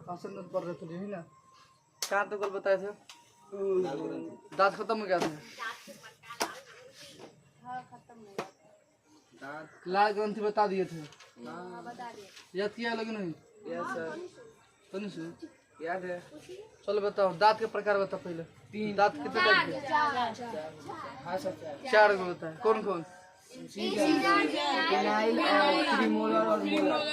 भाषण में पढ़ रहे थे यही ना, कहाँ तो कल बताए थे दांत खत्म हो गया था, लाल ग्रंथि बता दिए थे, याद किया लेकिन नहीं तो नहीं याद है। चलो बताओ दांत के प्रकार बताओ पहले। दांत कितने टाइप के? 4 गो होता है। कौन कौन?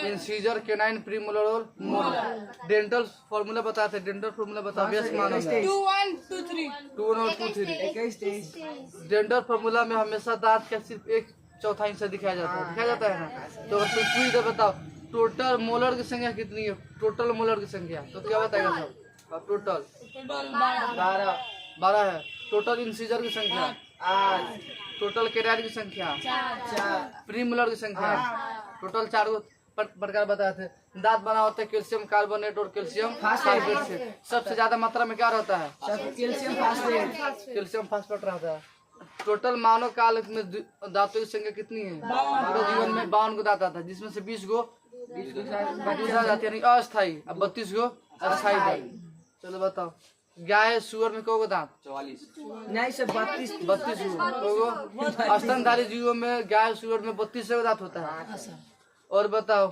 इंसीजर, केनाइन, प्रीमोलर और मोलर। डेंटल फॉर्मूला बताते, डेंटल फॉर्मूला बताओ। व्यस्त मानव 2 1 2 3 2 और 2 3। डेंटल फॉर्मूला में हमेशा दांत का सिर्फ 1/4 हिस्सा दिखाया जाता है ना। तो अगर इधर बताओ टोटल मोलर की संख्या कितनी है? टोटल मोलर की संख्या तो क्या बताएगा सब? टोटल 12 है। टोटल इंसीजर की संख्या 8। टोटल केनाइन की संख्या 4। प्रीमोलर की संख्या टोटल 4 प्रकार बताए थे। दांत बना होता है कैल्शियम कार्बोनेट और कैल्शियम फास्फेट से। सबसे ज्यादा मात्रा में क्या रहता है? कैल्शियम फास्फेट रहता है। टोटल मानव काल में दांतों की संख्या कितनी है? पूरे जीवन में 52 गो दांत आता है, जिसमें से 20 गो अस्थायी, अब 32 गो अस्थायी दांत। चलो बताओ गाय सुअर में कौ गो दांत? 44 नहीं सर 32 गो। स्तनधारी जीवों में गाय सुअर में 32 गो दांत होता है। और बताओ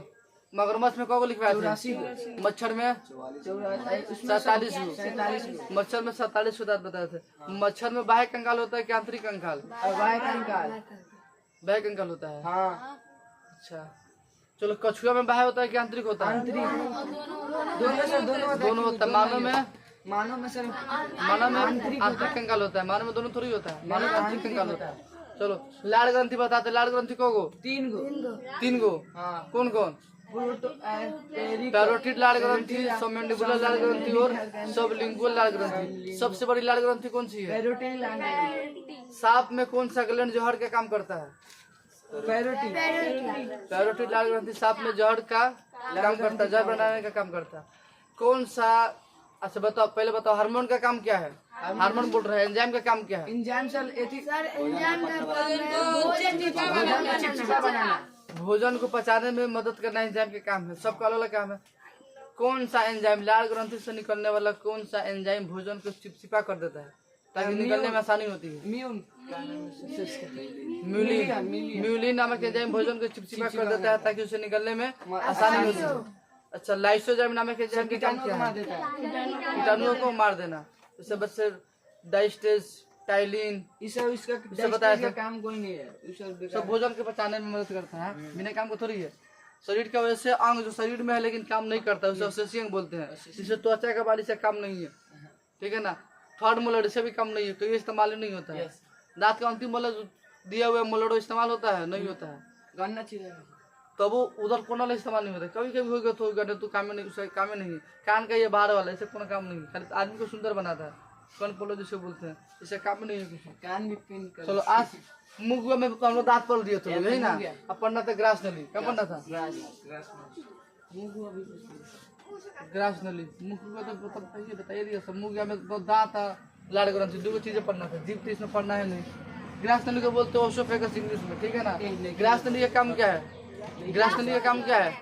मगरमच्छ में कौ गो लिखवाया? 84। मच्छर में 47 गो। मच्छर में 47 गो दांत बताए थे। मच्छर में बाह्य कंकाल होता है कि आंतरिक कंकाल? बाह्य कंकाल होता है। अच्छा चलो कछुआ में बाह्य होता है कि आंतरिक होता है? दोनों होता है। मानव में आंतरिक कंकाल होता है। मानव में दोनों थोड़ी होता है, मानव में आंतरिक कंकाल होता है। चलो लाड़ ग्रंथि बताते। लाड़ ग्रंथि कौ गो? 3 गो। कौन कौन? पैरोटिड लाड़ ग्रंथि, सबमैंडिबुलर लाड़ ग्रंथि और सबलिंगुअल लाड़ ग्रंथि। सबसे बड़ी लाड़ ग्रंथि कौन सी है? सांप में कौन सा ग्लैंड जहर का काम करता है? पैरोटिड लाड़ ग्रंथि सांप में जहर का काम करता है, जहर बनाने का काम करता है। कौन सा? अच्छा बताओ पहले बताओ हार्मोन का काम क्या है? हार्मोन बोल रहे हैं। एंजाइम का काम क्या है? एंजाइम भोजन को पचाने में मदद करना एंजाइम का काम है। सबका अलग अलग काम है। कौन सा एंजाइम लाड़ ग्रंथि से निकलने वाला कौन सा एंजाइम भोजन को चिपचिपा कर देता है ताकि निकलने में आसानी होती है? म्यूलिन नामक एंजाइम भोजन को चिपचिपा कर देता है ताकि उसे निकलने में आसानी होती है। अच्छा लाइसोजाइम नामक एंजाइम का काम क्या है? कीटाणुओं को मार देना। जैसे बच्चे डाइस्टेज, टाइलिन इसका बताया था। काम कोई नहीं है, सब भोजन के पचाने में मदद करता है। बिना काम को थोड़ी है। शरीर का वैसे अंग जो शरीर में है लेकिन काम नहीं करता उसे अवशेषी अंग बोलते हैं। जिसे त्वचा का बाल से काम नहीं है, ठीक है ना। थर्ड मोलर से भी काम नहीं है, तो ये इस्तेमाल ही नहीं होता है। दांत का अंतिम मोलर दिया हुआ मोलर इस्तेमाल होता है? नहीं होता है। गन्ना चाहिए तो वो उधर कोना इस्तेमाल नहीं होता। कभी कभी होगा तो गन्ने तो काम में नहीं, उसका काम ही नहीं। कान का ये बाहर वाला इसे कोई काम नहीं, खाली आदमी को सुंदर बनाता है। कौन पोलो जिसे बोलते हैं, इसे काम में नहीं है कुछ। कान भी पिन कर। चलो आज मुंह में हम लोग दांत पल दिए तो यही ना। अब पढ़ना था ग्रास नली। क्या पढ़ना था? ग्रास नली। मुंह तो बताइए दिया सब। मुंह में दांत लाड़ ग्रंथि 2 चीजें पढ़ना था। जीभ तो इसमें पढ़ना है नहीं। ग्रास नली को बोलते हैं ओसोफेगस इंग्लिश में, ठीक है ना। ग्रास नली का काम क्या है? ग्रास नली का काम क्या है?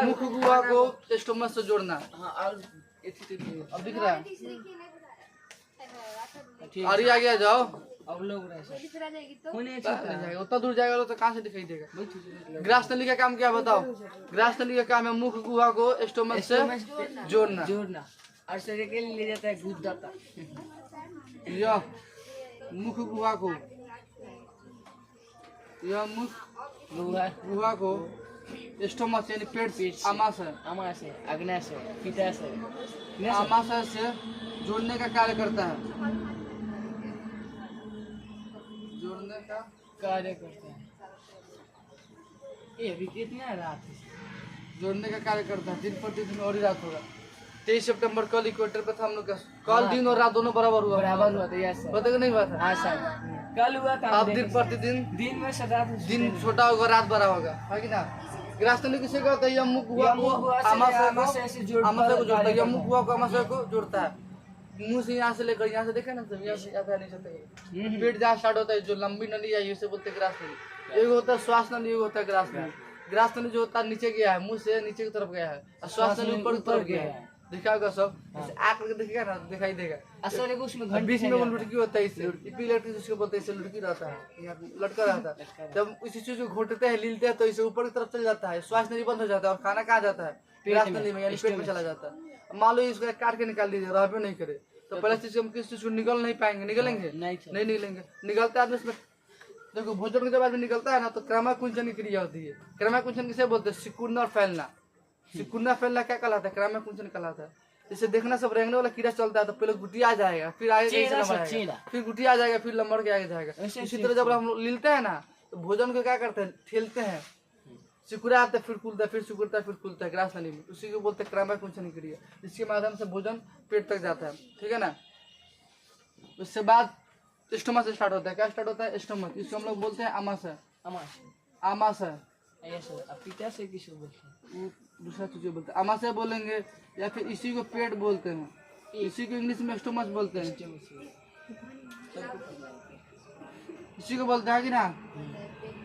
मुख गुहा को स्टोमक से जोड़ना। अब दिख रहा है? अरे आ गया जाओ। अब लोग उतना दूर जाएगा तो कहाँ से दिखाई देगा? ग्रास नली का काम क्या बताओ? ग्रास नली का काम है मुख गुहा को स्टोमक से जोड़ना और शरीर के लिए ले जाता है गुदा तक। यह मुख गुहा को, यह मुख गुहा को स्टोमक यानी पेट आमाशय अग्नाशय पित्ताशय आमाशय से जोड़ने का कार्य करता है। जोड़ने का कार्य करता है। ये अभी कितना रात है? जोड़ने का कार्य करता है। दिन प्रतिदिन और ही रात होगा। 23 सितंबर कल इक्वेटर पे था हम लोग का। कल दिन और रात दोनों बराबर हुआ था। यस पता कि नहीं हुआ था? हाँ सर कल हुआ था। अब दिन प्रतिदिन दिन में दिन छोटा होगा रात बड़ा होगा, है कि ना। ग्रास नली किसे कहते हैं? मुख गुहा को आमाशय से जोड़ता है। यह मुख गुहा को आमाशय को जोड़ता है। मुंह से यहाँ से लेकर यहाँ से देखे ना सब यहाँ से नहीं सकते। पेट जहाँ स्टार्ट होता है जो लंबी नली है इसे बोलते हैं ग्रास नली। एक होता है श्वास नली, एक होता है ग्रास नली। ग्रास नली जो होता है नीचे गया है, मुंह से नीचे की तरफ गया है, और श्वास नली ऊपर की तरफ गया है। देखा होगा सब, आँख करके देखेगा ना दिखाई देगा। असल है उसमें घंटी बीच में वो लुड़की होता है, इससे इपिलेक्ट्रिक उसको बोलते हैं, इससे लुड़की रहता है, यहाँ लटका रहता है। जब इसी चीज को घोटते हैं हिलते हैं तो इसे ऊपर की तरफ चल जाता है, श्वास नहीं बंद हो जाता है और खाना कहाँ जाता है, रास्ते में यानी पेट में चला जाता है। मान लो इसको काट के निकाल दीजिए, रहबे नहीं करे तो पहले चीज हम किस चीज को निकल नहीं पाएंगे, निकलेंगे नहीं निकलेंगे। निकलते आदमी इसमें देखो भोजन के जब आदमी निकलता है ना तो क्रमाकुंचन की क्रिया होती है। क्रमाकुंचन किसे बोलते हैं? सिकुड़ना और फैलना। सिकुड़ना फैलना क्या कहलाता है? क्रमाकुंचन कहलाता है। जैसे देखना सब रेंगने वाला कीड़ा चलता है तो पहले गुटी आ जाएगा, फिर आगे कैसे लंबा आएगा, फिर गुटी आ जाएगा, फिर लंबड़ के आगे जाएगा। इसी तरह जब हम लोग लीलते हैं ना तो भोजन को क्या करते हैं? ठेलते हैं, सिकुड़ा आता है, फिर खुलता है, फिर सिकुड़ता है, फिर खुलता है ग्रास नली में, उसी को बोलते हैं क्रमाकुंचन की क्रिया। इसके माध्यम से भोजन पेट तक जाता है, ठीक है ना। उसके बाद स्टोमक से स्टार्ट होता है। क्या स्टार्ट होता है? स्टोमक। इसको हम लोग बोलते हैं आमाशय। आमाशय पिता से किसको बोलते हैं? दूसरा चीज बोलते हैं, आमाशय बोलेंगे या फिर इसी को पेट बोलते हैं, इसी को इंग्लिश में स्टोमच बोलते हैं, इसी को बोलते हैं कि ना।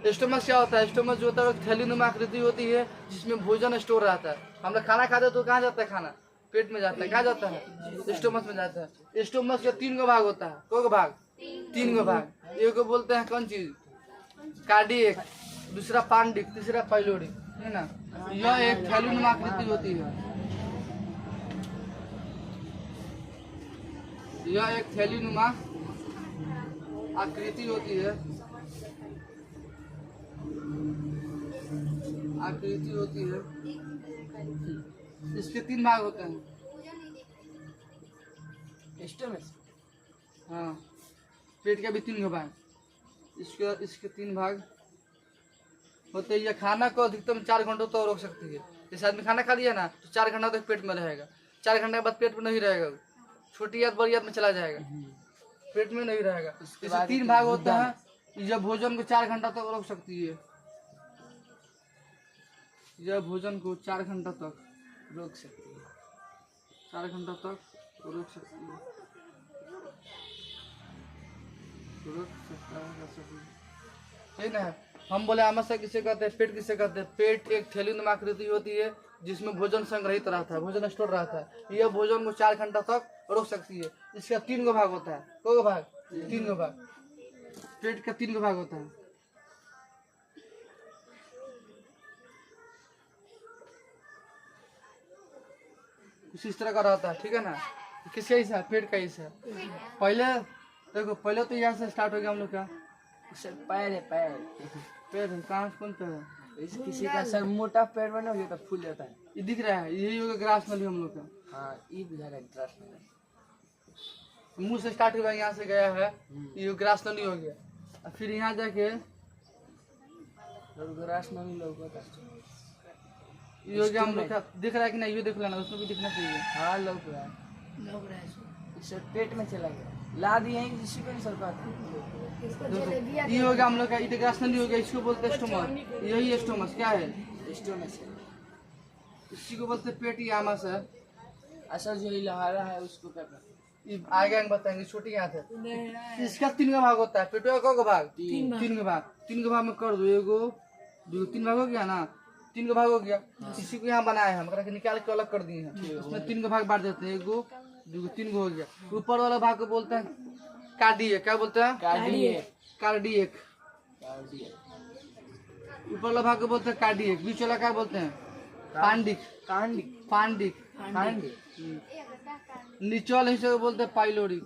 स्टोमच क्या होता है? स्टोमच जो होता है थैलीनुमा आकृति होती है जिसमें भोजन स्टोर रहता है। हम लोग खाना खाते हैं तो कहाँ जाता है? खाना पेट में जाता है। कहाँ जाता है? स्टोमच में जाता है। स्टोमच का 3 भाग होता है। को भाग? 3 भाग। एक को बोलते हैं कौन चीज? कार्डियक, दूसरा पांडिक, तीसरा पाइलोरिक, है ना। यह एक थैलीनुमा आकृति होती है, यह एक थैलीनुमा आकृति होती है, आकृति होती है। इसके 3 भाग होते हैं। स्टोमच, हाँ, पेट का भी 3 भाग। इसके 3 भाग होते हैं। यह खाना को अधिकतम 4 घंटों तक रोक सकती है। जैसे आदमी खाना खा लिया ना तो 4 घंटा तक पेट में रहेगा, 4 घंटे के बाद पेट में नहीं रहेगा, छोटी याद बड़ी याद में चला जाएगा, पेट में नहीं रहेगा। इसके 3 भाग होता है। यह भोजन को 4 घंटा तक रोक सकती है, यह भोजन को 4 घंटा तक रोक सकती है, 4 घंटा तक रोक सकती है, रोक सकता है, ठीक ना। हम बोले आमाशय किसे कहते हैं? पेट किसे कहते हैं? पेट एक थैलीनुमा आकृति होती है जिसमें भोजन संग्रहित रहता है, भोजन स्टोर रहता है। यह भोजन को 4 घंटा तक रोक सकती है। इसका 3 भाग होता है। को भाग? 3 भाग। पेट का 3 भाग होता है। कुछ इस तरह का रहता है, ठीक है ना। किसका हिस्सा है? पेट का हिस्सा है। पहले देखो, पहले तो यहाँ से स्टार्ट हो गया हम लोग का सर पैर है, पैर पैर है। कहाँ कौन पैर है? किसी का सर मोटा पैर बना हो तो फूल जाता है। ये दिख रहा है, यही होगा ग्रास नली हम लोग का। हाँ, ये बुझा रहा है ग्रास नली। मुंह से स्टार्ट हुआ, यहाँ से गया है, ये ग्रास नली हो गया। और फिर यहाँ जाके ग्रास नली लोग होता है। ये हो गया हम लोग का। दिख रहा है कि नहीं? ये देख लेना, उसमें भी दिखना चाहिए। हाँ, लोग रहा है। सर पेट में चला गया, ला दिए हैं किसी को नहीं सर पाता। ये हो गया हम लोग का, ये ग्रास नली हो गया। इसको बोलते हैं स्टोमच। यही स्टोमच क्या है? स्टोमच है। इसी को बोलते हैं पेट। ये आमाशय। असल जो लहारा है उसको क्या करते? ये आगे आगे बताएंगे, छोटी याद है। इसका 3 भाग होता है। पेटवा का को भाग? 3 भाग। 3 भाग में कर दो, एगो 2 3 भाग हो गया ना, 3 भाग हो गया। इसी को यहाँ बनाए हैं, हम निकाल के अलग कर दिए हैं। उसमें 3 भाग बांट देते हैं, एगो 2 3 हो गया। ऊपर वाला भाग को बोलते हैं कार्डियक। क्या बोलते हैं? कार्डियक। ऊपर वाला भाग को बोलते हैं कार्डियक। बीच वाला क्या बोलते हैं? पांडिक। पांडिक। नीचे वाले हिस्से को बोलते हैं पाइलोरिक।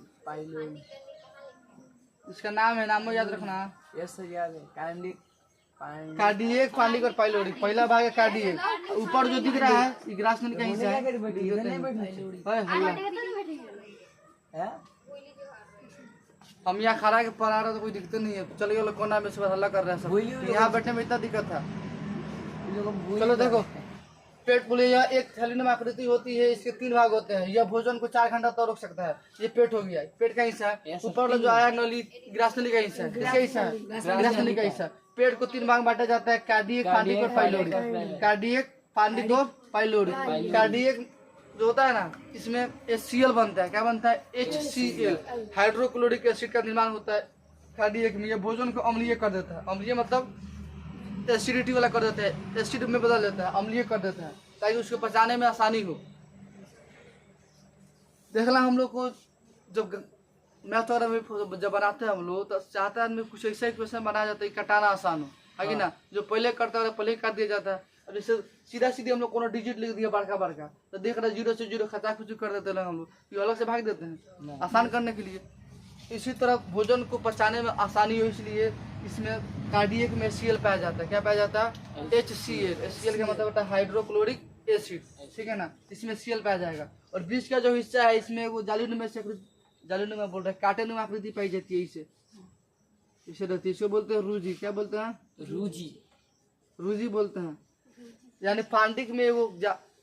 इसका नाम है, नाम याद रखना। यस सर, याद है। कार्डियक, पांडिक और पाइलोरिक। पहला भाग है कार्डियक। ऊपर जो दिख रहा है ये ग्रास नली का हिस्सा है। हम यहाँ खड़ा के पढ़ा रहे तो कोई दिक्कत नहीं है। चलिए लोग कोना में से हल्ला कर रहे हैं सब। यहाँ बैठने में इतना दिक्कत था। चलो देखो, पेट बोले यह एक थैलीनुमा आकृति होती है। इसके 3 भाग होते हैं। यह भोजन को 4 घंटा तक रोक सकता है। ये पेट हो गया, पेट का हिस्सा है। ऊपर जो आया नली ग्रास नली का हिस्सा है। किसका हिस्सा है? ग्रास नली का हिस्सा। पेट को 3 भाग बांटा जाता है, कार्डियक, पांडिक और पाइलोरिक। कार्डियक, पांडिक और पाइलोरिक। कार्डियक जो होता है ना, इसमें HCl बनता है। क्या बनता है? HCl, हाइड्रोक्लोरिक एसिड का निर्माण होता है कार्डियक में। यह भोजन को अम्लीय कर देता है। अम्लीय मतलब एसिडिटी वाला कर देता है, एसिड में बदल देता है, अम्लीय कर देता है ताकि उसको पचाने में आसानी हो। देखला हम लोग को जब मैथ वगैरह में जब बनाते हैं हम लोग तो चाहते हैं आदमी कुछ ऐसा क्वेश्चन बनाया जाता है कटाना आसान हो है कि ना, जो पहले करता है पहले काट दिया जाता है। अब जैसे सीधा सीधे हम लोग कोनो डिजिट लिख दिया बड़का बड़का तो देख रहे 0 से 0 खचा खुची कर देते हैं हम लोग, ये अलग से भाग देते हैं आसान करने के लिए। इसी तरह भोजन को पचाने में आसानी हो इसलिए इसमें कार्डियक में HCl पाया जाता है। क्या पाया जाता है? HCl। HCl का मतलब होता है हाइड्रोक्लोरिक एसिड, ठीक है ना, इसमें HCl पाया जाएगा। और बीच का जो हिस्सा है इसमें वो जालीनुमा बोल रहे हैं, कांटेनुमा आकृति पाई जाती है इसे रहती है। इसको बोलते हैं रूजी। क्या बोलते हैं? रूजी बोलते हैं। यानी फांडिक में वो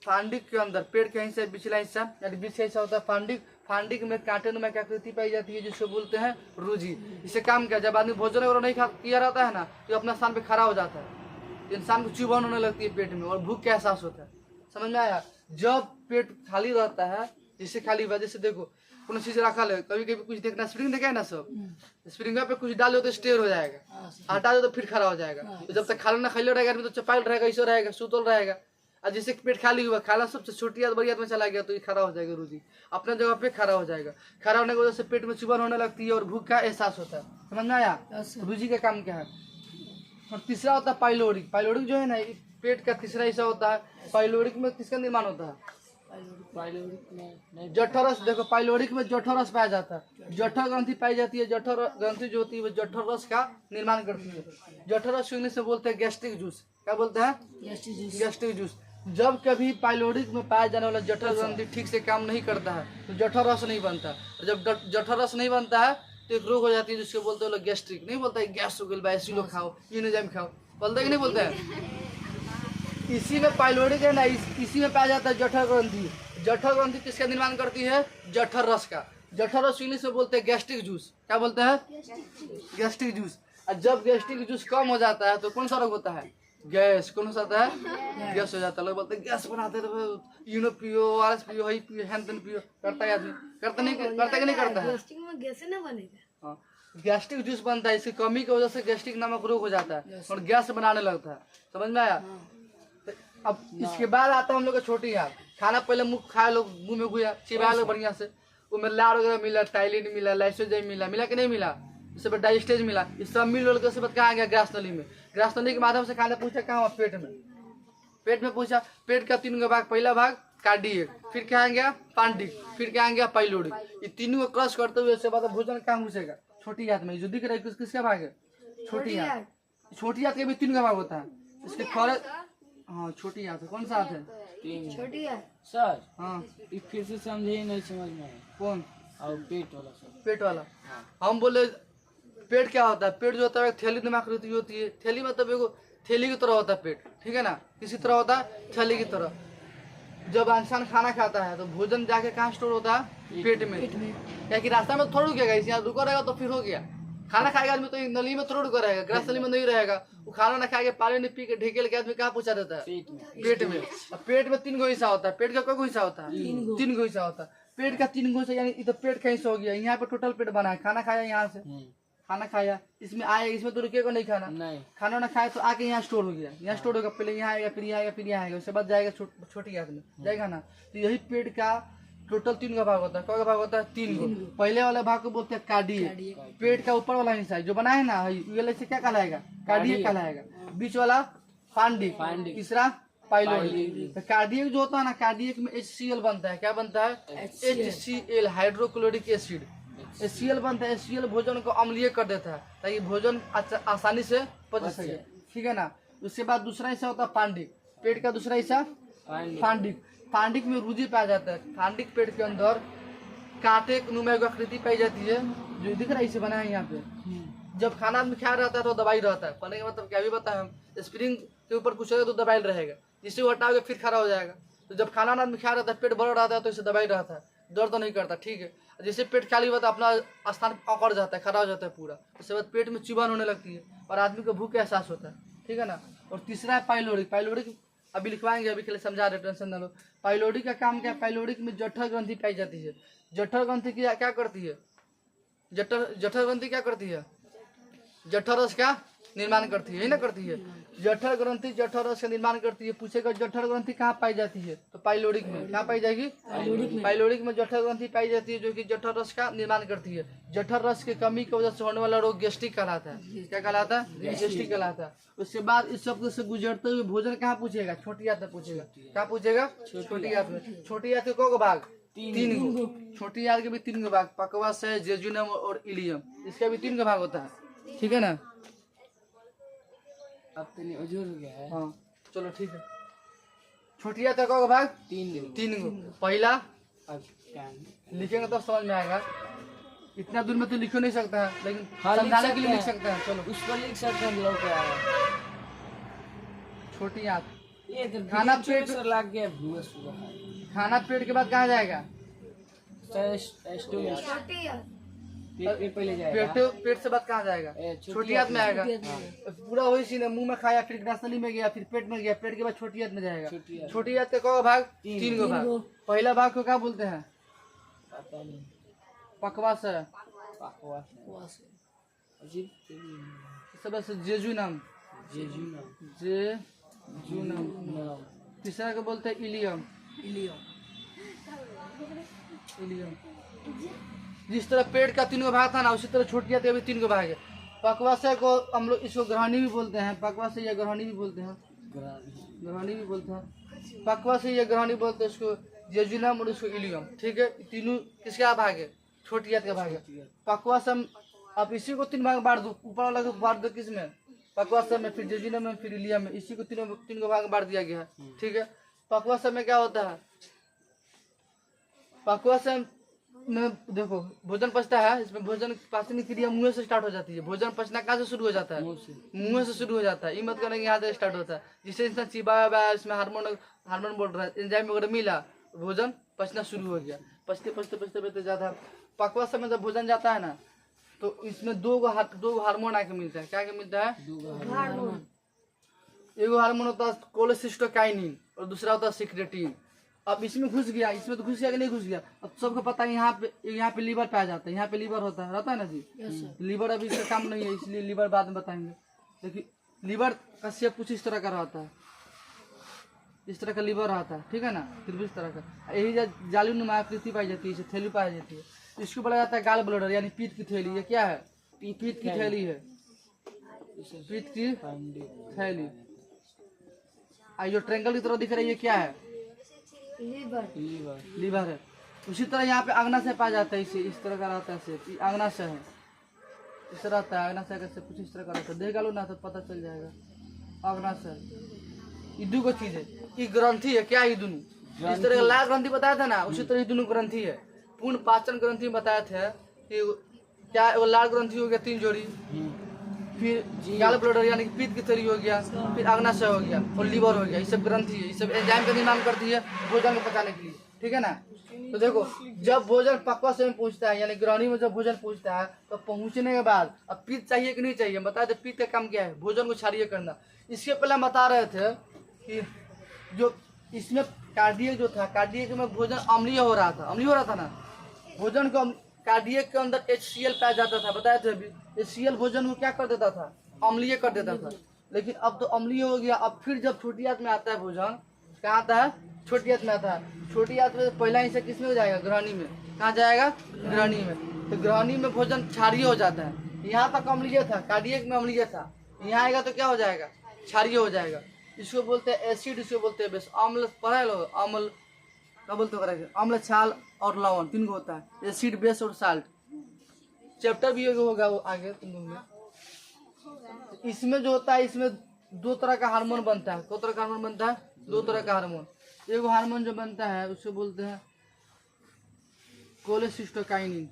फांडिक के अंदर पेड़ का हिस्सा बिचला हिस्सा यानी बीच का हिस्सा होता है फांडिक। फांडिक में कांटेनुमा की आकृति पाई जाती है जिसको बोलते हैं रूजी। इसे काम किया जब आदमी भोजन वगैरह नहीं किया रहता है ना तो अपना स्थान पे खड़ा हो जाता है, इंसान को चुभन होने लगती है पेट में और भूख का एहसास होता है। समझ में आया? जब पेट खाली रहता है, जिससे खाली वजह से देखो कोनो चीज रखा है, कभी कभी कुछ देखना स्प्रिंग देखा है ना, सब स्प्रिंग पे कुछ डालो तो स्टेयर हो जाएगा, हटा दो तो फिर खड़ा हो जाएगा। तो जब तक खाना ना खाली रहेगा तो चपाइल रहेगा, ऐसा रहेगा, सुतल रहेगा। और जैसे पेट खाली हुआ, खाना सबसे छोटी याद बड़ी याद में चला गया तो ये खड़ा हो जाएगा, रूजी अपने जगह पे खड़ा हो जाएगा। खड़ा होने की वजह से पेट में चुभन होने लगती है और भूख का एहसास होता है। समझ में आया? रूजी का काम क्या है? और तीसरा होता है पाइलोरिक। पाइलोरिक जो है ना पेट का तीसरा हिस्सा होता है। पाइलोरिक में किसका निर्माण होता है? जठरस। देखो पाइलोरिक में जठरस पाया जाता है, जठर ग्रंथि पाई जाती है। जठर ग्रंथि जो होती है वो जठर रस का निर्माण करती है। जठर रस इंग्लिश से बोलते हैं गैस्ट्रिक जूस। क्या बोलते हैं? Gastric juice. जब कभी पाइलोरिक में पाया जाने वाला जठर ग्रंथि ठीक से काम नहीं करता है तो जठर रस नहीं बनता। जब जठर रस नहीं बनता है तो एक रोग हो जाती है जिसको बोलते हैं लोग गैस्ट्रिक। नहीं बोलता है गैस हो गया, ऐसी लोग खाओ, एंजाइम खाओ, बोलते कि नहीं बोलते हैं? इसी में पाइलोरिक है ना, इसी में पाया जाता है जठर ग्रंथि। जठर ग्रंथि किसका निर्माण करती है? जठर रस का। जठर रस इंग्लिश में बोलते हैं गैस्ट्रिक जूस। क्या बोलते हैं? Gastric juice. और जब गैस्ट्रिक जूस कम हो जाता है तो कौन सा रोग होता है? गैस। कौन सा होता है? गैस हो जाता है। लोग बोलते हैं गैस बनाते रहो, यूनो पियो, ORS पियो, हई पियो, हैंतन पियो। करता है आदमी? करता नहीं करता कि नहीं करता है? गैस ना बनेगा। हाँ, गैस्ट्रिक जूस बनता है। इसकी कमी की वजह से गैस्ट्रिक नामक रोग हो जाता है और गैस बनाने लगता है। समझ में आया? अब इसके बाद आता है हम लोग का छोटी याद। खाना पहले मुंह खाए लोग, मुंह में घुया चिबा लो बढ़िया से, उसमें लार वगैरह मिला, टाइलिन मिला, लाइसोजाइम मिला कि नहीं मिला, इससे डाइजेस्टेज मिला, ये सब मिल लोग के बाद कहाँ गया? ग्रास नली में। ग्रास नली के माध्यम से खाना पूछा कहाँ? पेट में। पेट में पूछा। पेट का 3 भाग, पहला भाग कार्डियक, फिर क्या गया? पांडिक, फिर क्या गया? पाइलोरिक। ये तीनों को क्रॉस करते हुए उसके बाद भोजन कहाँ घुसेगा? छोटी हाथ में। जो दिख रहा है किसका भाग है? छोटी हाथ। छोटी हाथ के भी 3 भाग होता है। इसके फौरन हाँ छोटी हाथ है। कौन सा हाथ है? छोटी है सर। हाँ फिर से समझे ही नहीं, समझ में आया। कौन? और पेट वाला सर। पेट वाला। हम बोले पेट क्या होता है? पेट जो होता है थैली में आकृति होती है। थैली मतलब एगो थैली की तरह होता है पेट, ठीक है ना? किसी तरह होता है? थैली की तरह। जब इंसान खाना खाता है तो भोजन जाके कहाँ स्टोर होता है? पेट में। क्या कि रास्ता में थोड़ा रुकेगा, इस यहाँ रुका रहेगा तो फिर हो गया। खाना खाएगा आदमी तो नली में थोड़ा रुका रहेगा, ग्रास नली में नहीं रहेगा। वो खाना ना खाएगा, पानी नहीं पी के ढेकेल के आदमी कहाँ पूछा देता है? पेट में। अब पेट में 3 गो हिस्सा होता है। पेट का कोई हिस्सा होता है? 3 गो हिस्सा होता है। पेट का 3 गो हिस्सा यानी ये तो पेट का हिस्सा हो गया। यहाँ पे टोटल पेट बना है, खाना खाया यहाँ से, खाना खाया इसमें आया, इसमें तो रुकेगा नहीं खाना। नहीं खाना ना खाए तो आके यहाँ स्टोर हो गया, यहाँ स्टोर होगा, पहले यहाँ आएगा, फिर यहाँ आएगा, फिर यहाँ आएगा, उसके बाद जाएगा छोटी हाथ में जाएगा ना। तो यही पेट का टोटल 3 का भाग होता है। कौन का भाग होता है? 3 गो। पहले वाले भाग को बोलते हैं कार्डियक। पेट का ऊपर वाला हिस्सा जो बना है ना, ये से क्या कहलाएगा? कार्डियक कहलाएगा। बीच वाला पांडिक, तीसरा पाइलोरिक। तो कार्डियक जो होता है ना, कार्डियक में HCl बनता है। क्या बनता है? HCl, hydrochloric acid. HCl बनता है। HCl भोजन को अम्लीय कर देता है ताकि भोजन आसानी से पच सके, ठीक है ना? उसके बाद दूसरा हिस्सा होता है पांडिक। पेट का दूसरा हिस्सा पांडिक। पांडिक में रूजी पाया जाता है। पांडिक पेट के अंदर कांटे नुमा आकृति पाई जाती है, जो दिख रहा है इसे बना है यहाँ पे। जब खाना आदमी खा रहता है तो दबाई रहता है। पहले का मतलब क्या भी बताया हम, स्प्रिंग के ऊपर कुछ रहेगा तो दबाई रहेगा, जिससे वो हटाओगे फिर खड़ा हो जाएगा। तो जब खाना आदमी खा रहता है, पेट भरा रहता है तो इसे दबाई रहता है, दर्द तो नहीं करता, ठीक है। जैसे पेट खाली हुआ तो अपना स्थान अकड़ जाता है, खड़ा हो जाता है पूरा। उसके बाद पेट में चुभन होने लगती है और आदमी को भूख का एहसास होता है, ठीक है ना। और तीसरा है पाइलोरिक। पाइलोरिक अभी लिखवाएंगे, अभी के लिए समझा रहे, टेंशन ना लो। पाइलोरिक का काम क्या है? पाइलोरिक में जठर ग्रंथि पाई जाती है। जठर ग्रंथि क्या करती है? जठर ग्रंथि क्या करती है? जठर रस का निर्माण करती है, यही ना करती है। जठर ग्रंथि जठर रस का निर्माण करती है। पूछेगा जठर ग्रंथि कहाँ पाई जाती है, तो पाइलोडिक में। कहाँ पाई जाएगी? पाइलोडिक में जठर ग्रंथि पाई जाती है, जो कि जठर रस का निर्माण करती है। जठर रस की कमी की वजह से होने वाला रोग गैस्ट्रिक कहलाता है। क्या कहलाता है? गैस्ट्रिक कहलाता है। उसके बाद इस सब से गुजरते हुए भोजन कहाँ पूछेगा? छोटी आंत में पूछेगा। कहाँ पूछेगा? छोटी आंत में। छोटी आंत के कौ भाग? 3 गो। छोटी आंत के भी 3 गो भाग, पकवास है, जेजुनम और इलियम, इसका भी 3 गो भाग होता है। ठीक है ना? अब तो नहीं उजूर हो गया है। हाँ चलो ठीक है। छोटी आंत का कौ भाग? 3 गो। पहला अब क्या लिखेंगे तो समझ में आएगा। इतना दूर में तो लिख नहीं सकता है, लेकिन हाँ, लिख समझाने के लिए लिख सकते सकते हैं। चलो उस पर लिख सकते हैं लोग क्या है। छोटी आंत। ये तो खाना खाना पेट- पेट लग गया भूस सुबह। खाना पेट के बाद कहाँ जाएगा? स्टोमक छोटी है। पेट पहले जाएगा। पेट से बाद कहाँ जाएगा? छोटी आंत में आएगा। पूरा वही सीन है, मुंह में खाया, फिर नसली में गया, फिर पेट में गया, पेट के बाद छोटी आंत में जाएगा। छोटी आंत का कौ भाग? 3 गो भाग। पहला भाग को क्या बोलते हैं? पता नहीं पकवास है। बकवास अजीब सब से जेजुनम। Jejunum jejunum. तीसरा को बोलते हैं इलियम। इलियम। जिस तरह पेट का 3 गो भाग था ना, उसी तरह छोटी आंत का भी 3 गो भाग है। पकवासे को हम लोग इसको ग्रहणी भी बोलते हैं। पकवासे या ग्रहणी भी बोलते हैं। ग्रहणी भी बोलते हैं। पकवासे या ग्रहणी बोलते हैं इसको, जेजुनम और इसको इलियम। ठीक है, तीनों किसका भाग है? छोटी आंत का भाग है। पकवासम अब इसी को 3 भाग में बांट दो, ऊपर वाला को बांट दो किस में? पकवासम में, फिर जेजुनम में, फिर इलियम में। इसी को 3 गो भाग में बांट दिया गया है। ठीक है, पकवासम में क्या होता है? पकवासम में देखो भोजन पचता है, इसमें भोजन पाचन क्रिया मुंह से स्टार्ट हो जाती है। भोजन पचना कहाँ से शुरू हो जाता है? मुंह से शुरू हो जाता है। ये मत करेंगे यहाँ से स्टार्ट होता है। जिससे इंसान चिबाया, इसमें हार्मोन बोल रहा है, एंजाइम वगैरह मिला, भोजन पचना शुरू हो गया। पचते पचते पचते पचते जाता है। पकवास में जब भोजन जाता है ना, तो इसमें 2 गो हार्मोन आके मिलता है। क्या के मिलता है? एगो हार्मोन होता है कोलेसिस्टोकाइनिन और दूसरा होता है सिक्रेटिन। अब इसमें घुस गया, इसमें तो घुस गया कि नहीं घुस गया? अब सबको पता है यहाँ पे लीवर पाया जाता है। यहाँ पे लीवर होता है, रहता है ना जी। लीवर अभी इसका काम नहीं है, इसलिए लीवर बाद में बताएंगे। देखिए लीवर का शेप कुछ इस तरह का रहता है, इस तरह का लीवर रहता है। ठीक है ना, त्रिभुज तरह का। यही जाली नुमा आकृति पाई जाती है, इसे थैली पाई जाती है। इसको बोला जाता है गाल ब्लडर, यानी पीत की थैली। ये क्या है? पीत की थैली है, पीत की थैली। जो ट्रेंगल की तरह दिख रही है क्या है? लीवर है। उसी तरह यहाँ पे अग्नाशय पाया जाता है, इस तरह का रहता है। अग्नाशय है, इस तरह रहता है। अग्नाशय का से कुछ इस तरह का रहता है। देख लो ना तो पता चल जाएगा। अग्नाशय ये 2 गो चीज है। ये ग्रंथि है। क्या ये दोनों? इस तरह का लाल ग्रंथि बताया था ना, उसी तरह ये दोनों ग्रंथि है। पूर्ण पाचन ग्रंथि बताए थे कि क्या वो लाल ग्रंथि हो गया 3 जोड़ी, फिर गाल ब्लडर यानी कि पीत की थैली हो गया, फिर अग्नाशय हो गया और लीवर हो गया। ये सब ग्रंथि है, ये सब एंजाइम का निर्माण करती है भोजन को पचाने के लिए। ठीक है ना? तो देखो जब भोजन पकवास में पहुंचता है, यानी ग्रहणी में जब भोजन पहुंचता है, तो पहुंचने के बाद अब पीत चाहिए कि नहीं चाहिए? बता दे, पीत का काम क्या है? भोजन को क्षारीय करना। इसके पहले हम बता रहे थे कि जो इसमें कार्डियक जो था, कार्डियक में भोजन अम्लीय हो रहा था। अम्लीय हो रहा था ना भोजन को। कार्डियक के अंदर HCl पाया जाता था, बताया थे अभी। HCl भोजन को क्या कर देता था? अम्लीय कर देता था। लेकिन अब तो अम्लीय हो गया। अब फिर जब छोटी आंत में आता है भोजन, कहाँ आता है? छोटी आंत में आता है। छोटी आंत में पहला हिस्सा किस में हो जाएगा? ग्रहणी में। कहाँ जाएगा? ग्रहणी में। तो ग्रहणी में भोजन क्षारीय हो जाता है। यहाँ तक अम्लीय था, कार्डियक में अम्लीय था, यहाँ आएगा तो क्या हो जाएगा? क्षारीय हो जाएगा। इसको बोलते हैं एसिड, इसको बोलते हैं बेस। अम्ल पढ़ा लो, अम्ल क्या बोलते हो? अम्ल, छाल और लवण 3 गो होता है। एसिड, बेस और साल्ट। चैप्टर भी होगा वो आगे तुम लोग में। इसमें जो होता है, इसमें 2 तरह का हार्मोन बनता है। 2 तरह का हार्मोन बनता है? 2 तरह का हार्मोन। एगो हार्मोन जो बनता है उसको बोलते हैं कोलेसिस्टोकाइनिन।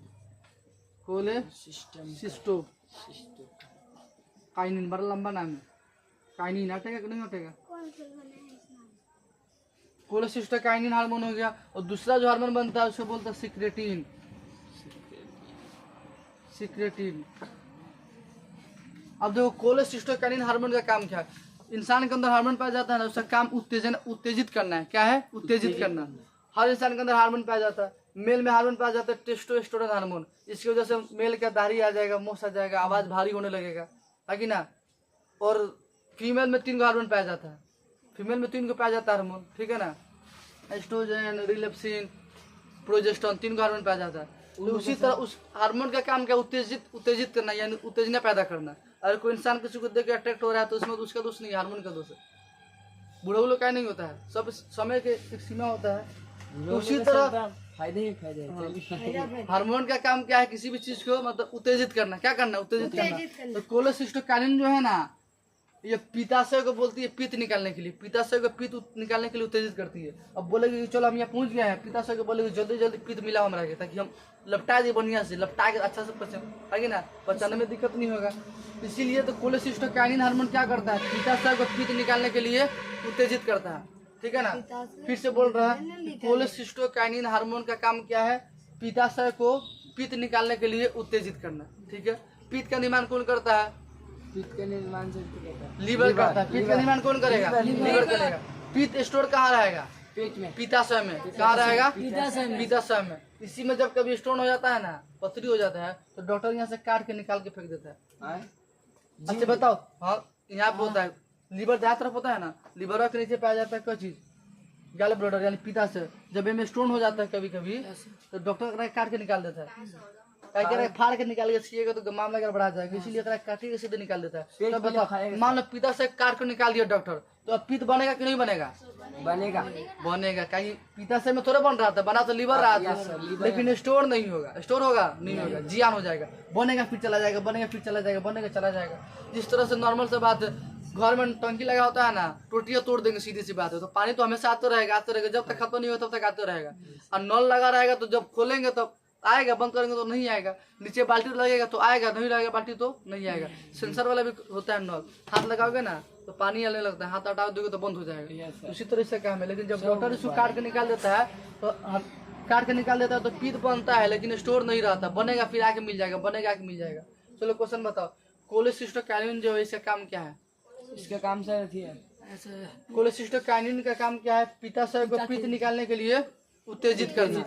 काइनिन, बड़ा लंबा नाम है। काइनिन हटेगा कि नहीं हटेगा? कोलेसिस्टोकाइनिन हार्मोन हो गया। और दूसरा जो हार्मोन बनता है उसको बोलते हैं सिक्रेटिन। सिक्रेटिन। अब देखो कोलेसिस्टोकाइनिन हार्मोन का काम क्या है? इंसान के अंदर हार्मोन पाया जाता है ना, उसका काम उत्तेजित करना है। क्या है? उत्तेजित करना। हर इंसान के अंदर हार्मोन पाया जाता है। मेल में हार्मोन पाया जाता है टेस्टोस्टेरोन हार्मोन। इसकी वजह से मेल का दाढ़ी आ जाएगा, मूछ आ जाएगा, आवाज भारी होने लगेगा, है कि ना? और फीमेल में 3 हार्मोन पाया जाता है, फीमेल में 3 को पाया जाता है हार्मोन, ठीक है ना, एस्ट्रोजन, रिलेप्सिन, प्रोजेस्टेरोन, 3 हार्मोन पाया जाता है। तो उसी तरह उस हार्मोन का काम क्या, उत्तेजित करना, यानी उत्तेजना पैदा करना। अगर कोई इंसान किसी को देख के अट्रैक्ट हो रहा है तो उसमें उसका दोष नहीं, हार्मोन का दोष है। बूढ़ा लोग क्या नहीं होता है, सब समय के एक सीमा होता है। तो उसी तरह फायदे ही फायदे हैं। हार्मोन का काम क्या है, किसी भी चीज को मतलब उत्तेजित करना, क्या करना, उत्तेजित करना। तो कोलेसिस्टोकाइनिन जो है ना, ये पित्ताशय को बोलती है पित्त निकालने के लिए, पित्ताशय को पित्त निकालने के लिए उत्तेजित करती है। अब बोलेगी चलो हम यहाँ पहुंच गए हैं, पित्ताशय को बोलेगी जल्दी जल्दी पित्त मिला हमारा के, ताकि हम लपटा दे बढ़िया से, लपटा के अच्छा से पचे ना, पचाने में दिक्कत नहीं होगा। इसीलिए तो कोलेसिस्टोकाइनिन हार्मोन क्या करता है, पित्ताशय को पित्त निकालने के लिए उत्तेजित करता है, ठीक है ना। फिर से बोल रहा है, कोलेसिस्टोकाइनिन हार्मोन का काम क्या है, पित्ताशय को पित्त निकालने के लिए उत्तेजित करना, ठीक है। पित्त का निर्माण कौन करता है, पित्त का निर्माण लीवर करता है। पित्त का निर्माण कौन करेगा, लीवर करेगा। पित्त स्टोर कहाँ रहेगा, पेट में, पित्ताशय में। कहाँ रहेगा, पित्ताशय में। इसी में जब कभी स्टोन हो जाता है ना, पथरी हो जाता है, तो डॉक्टर यहाँ से काट के निकाल के फेंक देता है। अच्छा बताओ, हाँ यहाँ पे होता है, लीवर जहाँ तरफ होता है ना, लीवर के नीचे पाया जाता है कोई चीज, गैल ब्लडर यानी पित्ताशय। जब इनमें स्टोन हो जाता है कभी कभी, तो डॉक्टर काट के निकाल देता है, फाड़ के निकाल के सीएगा तो मामला अगर बढ़ा जाएगा, इसीलिए काटी के सीधे निकाल देता है। तो बताओ, मान लो पित्ताशय काट के निकाल दिया डॉक्टर, तो अब पित्त बनेगा कि नहीं बनेगा, बनेगा, बनेगा। कहीं पित्ताशय में थोड़ा बन रहा था, बना तो लीवर रहा था, लेकिन स्टोर नहीं होगा, स्टोर होगा नहीं होगा, जियान हो जाएगा, बनेगा फिर चला जाएगा, बनेगा फिर चला जाएगा, बनेगा चला जाएगा। जिस तरह से नॉर्मल से बात है, घर में टंकी लगा होता है ना, टोटियां तोड़ देंगे, सीधी सी बात है। तो पानी तो हमेशा आते रहेगा, जब तक खत्म नहीं हो तब तक आते रहेगा। और नल लगा रहेगा तो जब खोलेंगे तब आएगा, बंद करेंगे तो नहीं आएगा। नीचे बाल्टी लगेगा तो आएगा, नहीं लगेगा बाल्टी तो नहीं आएगा। सेंसर वाला भी होता है नल, हाथ लगाओगे ना तो पानी आने लगता है, हाथ हटा दोगे तो बंद हो जाएगा। उसी तरह से काम है। लेकिन जब डॉक्टर इसको काट के निकाल देता है तो काट के निकाल देता है तो पित्त बनता है, लेकिन स्टोर नहीं रहता, बनेगा फिर आके मिल जाएगा, बनेगा आके मिल जाएगा। चलो क्वेश्चन बताओ, कोलेसिस्टोकाइनिन जो है इसका काम क्या है, इसका काम सर है, कोलेसिस्टोकाइनिन का काम क्या है, पित्ताशय को पित्त निकालने के लिए उत्तेजित करना,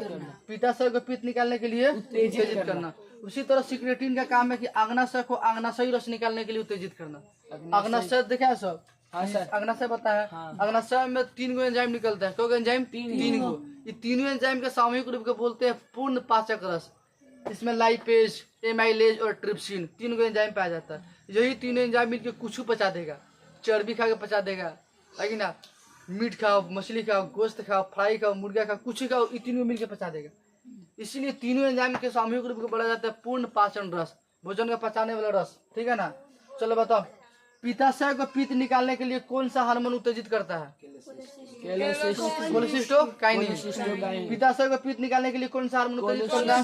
पित्ताशय को पित्त निकालने के लिए उत्तेजित करना। उसी तरह सिक्रेटिन का काम है कि अग्नाशय को अग्नाशयी रस निकालने के लिए उत्तेजित करना। अग्नाशय देखा है सब, हाँ सर, अग्नाशय पता है। अग्नाशय में 3 गो एंजाइम निकलता है, क्योंकि एंजाइम 3 गो, ये तीनों एंजाइम के सामूहिक रूप को बोलते हैं पूर्ण पाचक रस। इसमें लाइपेज, एमाइलेज और ट्रिप्सिन 3 गो एंजाइम पाया जाता है। यही तीनों एंजाइम मिलकर कुछ पचा देगा, चर्बी खा के पचा देगा, है ना। मीट खाओ, मछली खाओ, गोश्त खाओ, फ्राई खाओ, मुर्गा खाओ, कुछ खाओ, ये तीनों मिलकर पचा देगा। इसीलिए तीनों एंजाइम के सामूहिक रूप को बोला जाता है पूर्ण पाचन रस, भोजन का पचाने वाला रस, ठीक है ना। चलो बताओ, पित्ताशय को पित्त निकालने के लिए कौन सा हार्मोन उत्तेजित करता है, कोलेसिस्टोकाइनिन। पित्ताशय को पित्त निकालने के लिए कौन सा हार्मोन उत्तेजित करता है,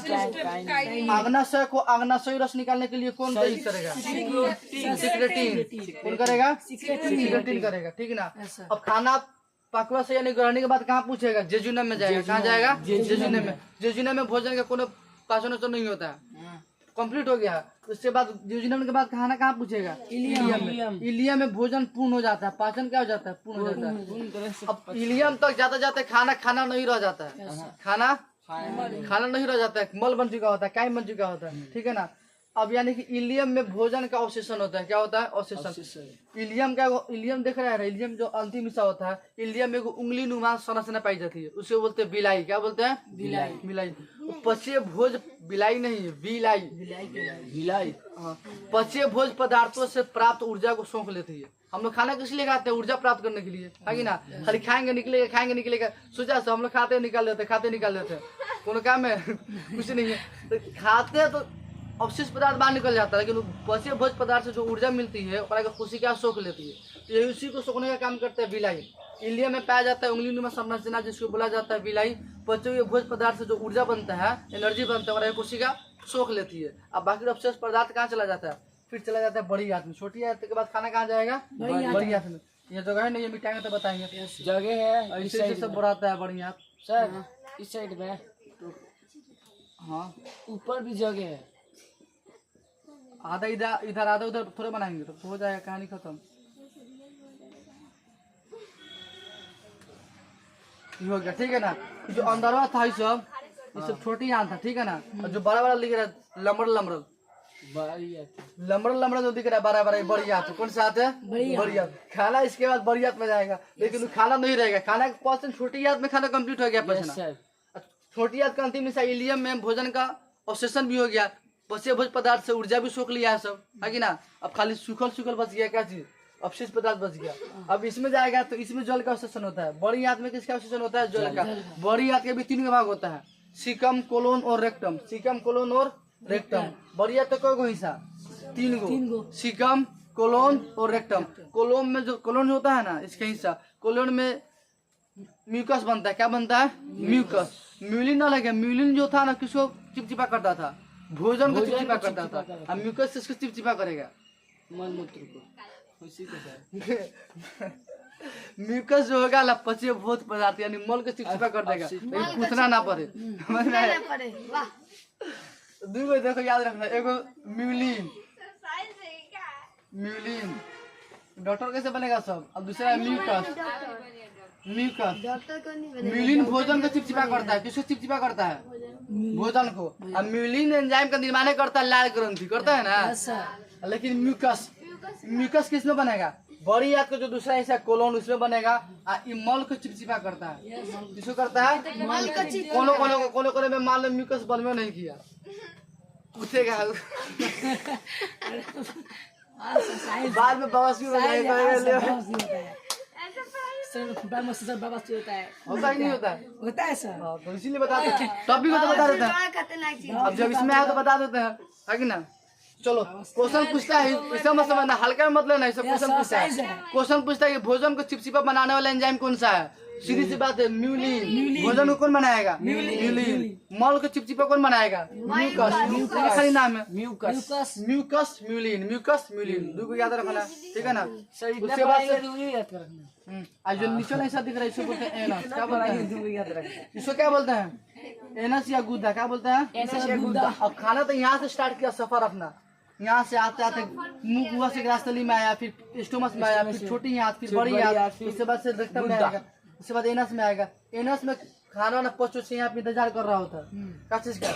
अग्नाशय को अग्नाशयी रस निकालने के लिए कौन उत्तेजित करेगा, सिक्रेटिन। कौन करेगा, सिक्रेटिन करेगा, ठीक ना। अब खाना पकवा से यानी ग्रहणी के बाद कहाँ पूछेगा, जेजुनम में जाएगा। कहाँ जाएगा, जेजुनम में। जेजुनम में भोजन का कोई पाचन नहीं होता है, कंप्लीट हो गया। उसके बाद जेजुनम के बाद खाना कहाँ पूछेगा, इलियम में। इलियम में भोजन पूर्ण हो जाता है, पाचन क्या हो जाता है, पूर्ण हो जाता है। अब इलियम तक जाते जाते खाना नहीं रह जाता है, खाना नहीं रह जाता है, मल बन चुका होता है, काई बन चुका होता है, ठीक है ना। अब यानी कि इलियम में भोजन का अवशेषण होता है, क्या होता है, अवशेषण। इलियम क्या, इलियम देख रहे हैं, इलियम जो अंतिम हिस्सा होता है, इलियम में उंगली नुमा संरचना पाई जाती है, उसे बोलते हैं बिलाई। क्या बोलते हैं, बिलाई। पचे भोज, बिलाई नहीं, बिलाई। हाँ, पचे भोज पदार्थों से प्राप्त ऊर्जा को सोख लेती है। हम लोग खाना किस लिए खाते हैं, ऊर्जा प्राप्त करने के लिए, है कि ना। खाली खाएंगे निकलेगा, सोचा हम लोग खाते निकाल देते हैं, कोनो काम है कुछ नहीं है। तो खाते हैं तो अवशिष्ट पदार्थ बाहर निकल जाता है, लेकिन बचे भोज पदार्थ से जो ऊर्जा मिलती है कोशिका सोख लेती है। तो यही उसी को सोखने का काम करता है बिलाई। इलियम में पाया जाता है उंगली नुमा संरचना, जिसको बोला जाता है बिलाई। बचे हुए भोज पदार्थ से जो ऊर्जा बनता है, एनर्जी बनता है, कोशिका सोख लेती है। अब बाकी अवशेष पदार्थ कहाँ चला जाता है, फिर चला जाता है बड़ी आंत में। छोटी आंत के बाद खाना कहाँ जाएगा, बड़ी आंत में। ये जगह है नहीं, ये मिटाएंगे तो बताएंगे। जगह है, ऐसे सब बढ़ाता है बड़ी आंत सर, इस साइड में। हाँ, ऊपर भी जगह है, आधा इधर आधा उधर थोड़े बनाएंगे तो हो जाएगा, कहानी खत्म। हो गया, ठीक है ना। जो अंदरवा था ये सब छोटी आंत था, ठीक है ना। और जो बड़ा लिख रहा है लमरल, लमड़ा लमड़ा जो दिख रहा है बड़ा बड़ा बड़ियात, कौन सा हाथ है? बड़ियात। खाना इसके बाद बड़ियात में जाएगा, लेकिन वो खाना नहीं रहेगा। खाना का पर्सन छोटी याद में खाना कंप्लीट हो गया पचना। छोटी याद का अंतिम हिस्सा इलियम में भोजन का अवशेषण भी हो गया, बचे भोज पदार्थ से ऊर्जा भी सोख लिया है सब, है कि ना। अब खाली सूखल सूखल बच गया, क्या चीज? अवशेष पदार्थ बच गया। अब इसमें जाएगा तो इसमें जल का अवशेषण होता है। बड़ी याद में किसका अवशेषण होता है? जल का। बड़ी याद के भी 3 भाग होता है, सीकम, कोलोन और रेक्टम। सीकम, कोलोन और रेक्टम। बड़ी याद तो कई गो हिस्सा? 3 गो, सीकम, कोलोन और रेक्टम। कोलोन में जो कोलोन होता है ना, इसका हिस्सा, कोलोन में म्यूकस बनता है। क्या बनता है? म्यूकस। म्यूलिन ना लगे, म्यूलिन जो था ना किसको चिपचिपा करता था? भोजन को चिपचिपा करता था। अब म्यूकस से इसको चिपचिपा करेगा मलमूत्र को, उसी के साथ। म्यूकस जो होगा पचे बहुत पदार्थ यानी मल को चिपचिपा कर देगा, लेकिन पूछना ना पड़े। समझ में आया? दूगो देखो याद रखना, एगो म्यूलिन, म्यूलिन डॉक्टर कैसे बनेगा सब। अब दूसरा है म्यूकस। म्यूकस, डॉक्टर को नहीं बनेगा। म्यूलिन भोजन को चिपचिपा करता है। किसको चिपचिपा करता है? भोजन को। अब म्यूलिन एंजाइम का निर्माण करता है, लाल ग्रंथि करता है ना। लेकिन म्यूकस, म्यूकस किस में बनेगा? बड़ी याद का जो दूसरा हिस्सा कोलोन, उसमें बनेगा। ये मल को चिपचिपा करता है। किसको करता है? कोनो कोनो में मान लो म्यूकस बन में नहीं किया, उठेगा बाद में बवासीर हो जाएगा। होता ही नहीं होता है? होता है सर। तो इसीलिए बता देते हैं, टॉपिक को तो बता देते हैं। अब जब इसमें आया तो बता देते हैं, है कि ना। चलो क्वेश्चन पूछता है, इसका मत समझना, हल्का में मतलब नहीं, सब क्वेश्चन पूछता है। क्वेश्चन पूछता है कि भोजन को चिपचिपा बनाने वाला एंजाइम कौन सा है? सीधी सी बात है, म्यूलिन। भोजन को कौन बनाएगा? म्यूलिन। मल को चिपचिपा कौन बनाएगा? म्यूकस। खाली नाम है म्यूकस। म्यूकस, म्यूलिन, म्यूकस, म्यूलिन, 2 को याद रखना, ठीक है ना। उसके बाद याद रखना। आज जो नीचे ऐसा दिख रहा है इसको बोलते हैं एनस। क्या बोलते हैं? याद रखना। इसको क्या बोलते हैं? एनस या गुद्दा। क्या बोलते हैं? एनस या गुद्दा। अब खाना तो यहाँ से स्टार्ट किया सफर अपना, यहाँ से आते आते मुंह कुआ से ग्रासतली में आया, फिर स्टोमस में आया, फिर छोटी याद, फिर बड़ी याद, उसके बाद से रेक्टम में आएगा, उसके बाद एनस में आएगा। एनस में खाना ना पचो से यहाँ पे इंतजार कर रहा होता है। क्या चीज का?